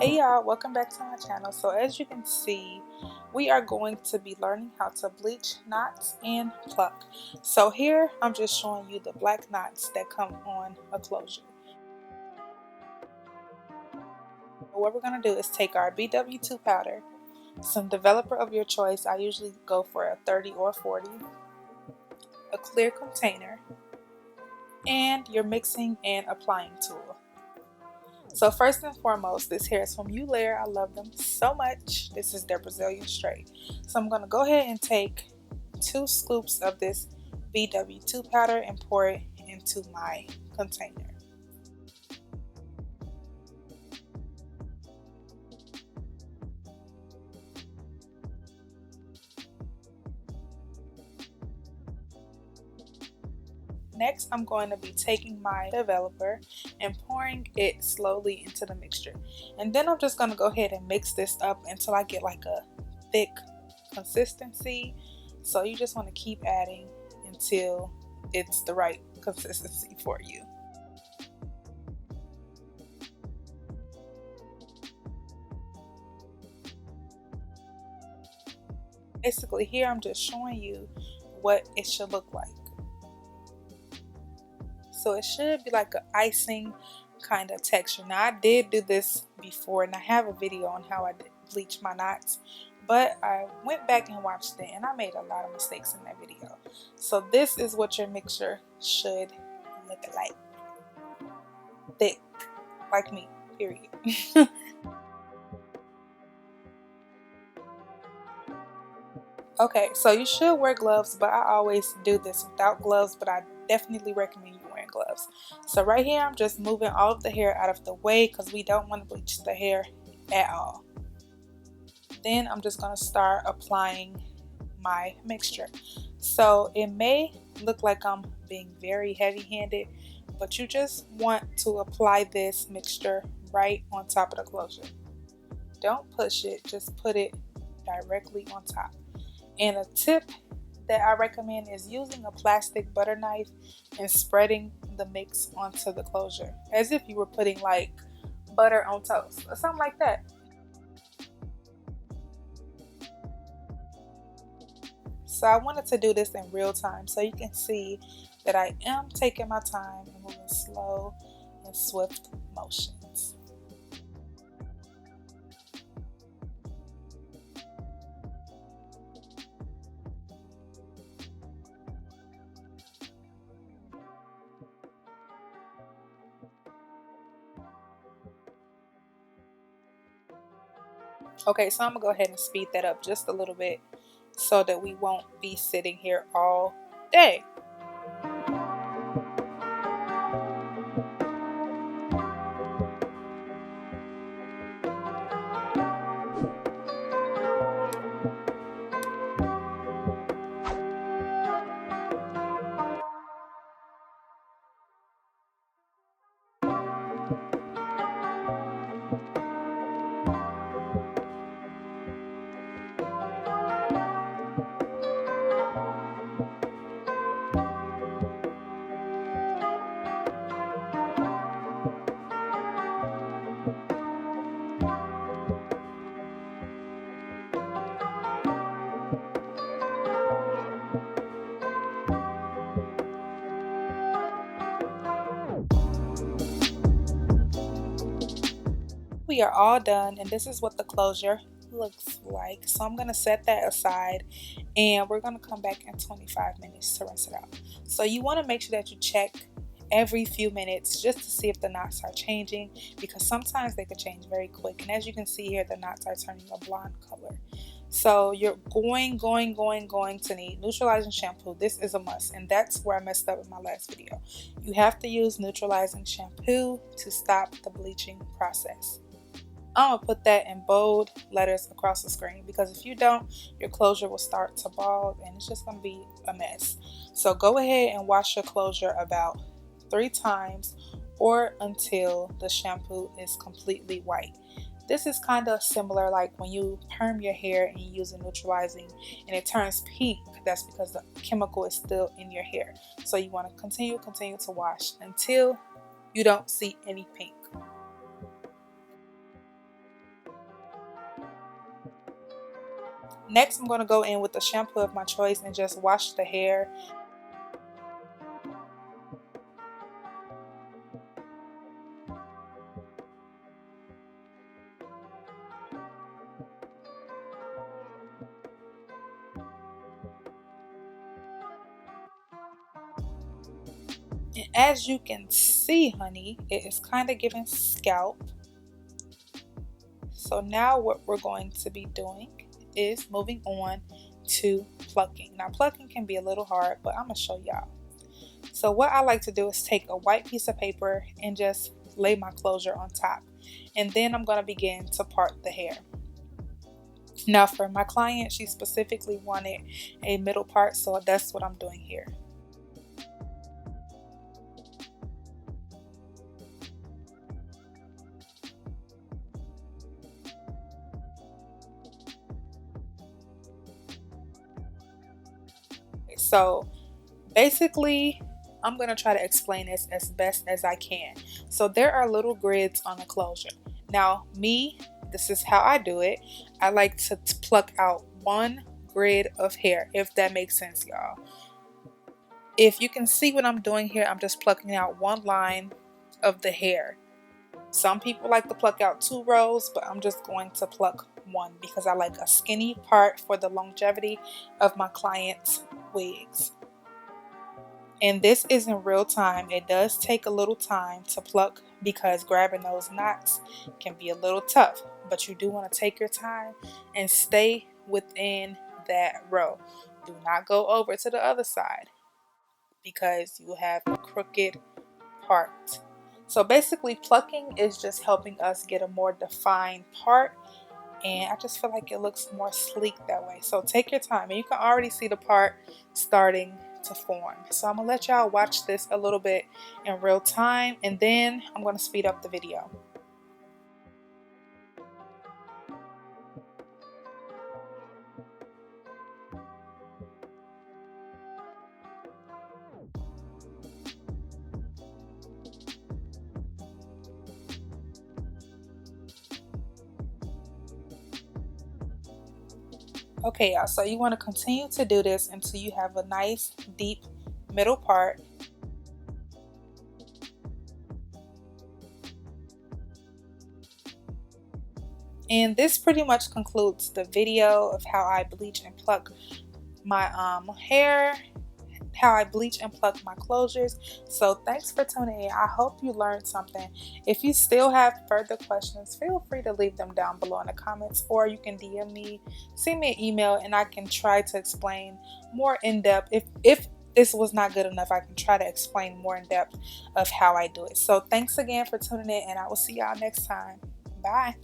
Hey y'all, welcome back to my channel. So as you can see, we are going to be learning how to bleach knots and pluck. So here I'm just showing you the black knots that come on a closure. What we're going to do is take our BW2 powder, some developer of your choice. I usually go for a 30 or 40, a clear container, and your mixing and applying tool. So first and foremost, this hair is from Layer. I love them so much. This is their Brazilian straight. So I'm going to go ahead and take 2 scoops of this BW2 powder and pour it into my container. Next, I'm going to be taking my developer and pouring it slowly into the mixture. And then I'm just going to go ahead and mix this up until I get like a thick consistency. So you just want to keep adding until it's the right consistency for you. Basically here I'm just showing you what it should look like. So it should be like an icing kind of texture. Now I did do this before and I have a video on how I bleach my knots, but I went back and watched it and I made a lot of mistakes in that video. So this is what your mixture should look like. Thick, like me, period. Okay, so you should wear gloves, but I always do this without gloves, but I definitely recommend you wearing gloves. So right here, I'm just moving all of the hair out of the way because we don't want to bleach the hair at all. Then I'm just going to start applying my mixture. So it may look like I'm being very heavy-handed, but you just want to apply this mixture right on top of the closure. Don't push it, just put it directly on top. And a tip that I recommend is using a plastic butter knife and spreading the mix onto the closure as if you were putting like butter on toast or something like that. So I wanted to do this in real time so you can see that I am taking my time and moving slow and swift motions. Okay, so I'm gonna go ahead and speed that up just a little bit so that we won't be sitting here all day. We are all done and this is what the closure looks like. So I'm going to set that aside and we're going to come back in 25 minutes to rinse it out. So you want to make sure that you check every few minutes just to see if the knots are changing, because sometimes they could change very quick. And as you can see here, the knots are turning a blonde color. So you're going to need neutralizing shampoo. This is a must, and that's where I messed up in my last video. You have to use neutralizing shampoo to stop the bleaching process. I'm going to put that in bold letters across the screen, because if you don't, your closure will start to bald and it's just going to be a mess. So go ahead and wash your closure about 3 times or until the shampoo is completely white. This is kind of similar like when you perm your hair and you use a neutralizing and it turns pink. That's because the chemical is still in your hair. So you want to continue to wash until you don't see any pink. Next, I'm going to go in with the shampoo of my choice and just wash the hair. And as you can see, honey, it is kind of giving scalp. So now what we're going to be doing is moving on to plucking. Now plucking can be a little hard, but I'm going to show y'all. So what I like to do is take a white piece of paper and just lay my closure on top. And then I'm going to begin to part the hair. Now for my client, she specifically wanted a middle part, so that's what I'm doing here. So basically, I'm going to try to explain this as best as I can. So there are little grids on the closure. Now me, this is how I do it. I like to pluck out one grid of hair, if that makes sense, y'all. If you can see what I'm doing here, I'm just plucking out one line of the hair. Some people like to pluck out 2 rows, but I'm just going to pluck one because I like a skinny part for the longevity of my clients' wigs. And this is in real time. It does take a little time to pluck because grabbing those knots can be a little tough, but you do want to take your time and stay within that row. Do not go over to the other side because you have a crooked part. So basically plucking is just helping us get a more defined part, and I just feel like it looks more sleek that way. So take your time, and you can already see the part starting to form. So I'm gonna let y'all watch this a little bit in real time, and then I'm gonna speed up the video. Okay, y'all, so you want to continue to do this until you have a nice deep middle part. And this pretty much concludes the video of how I bleach and pluck my hair, how I bleach and pluck my closures. So thanks for tuning in. I hope you learned something. If you still have further questions, feel free to leave them down below in the comments, or you can DM me, send me an email, and I can try to explain more in depth. If this was not good enough, I can try to explain more in depth of how I do it. So thanks again for tuning in, and I will see y'all next time. Bye.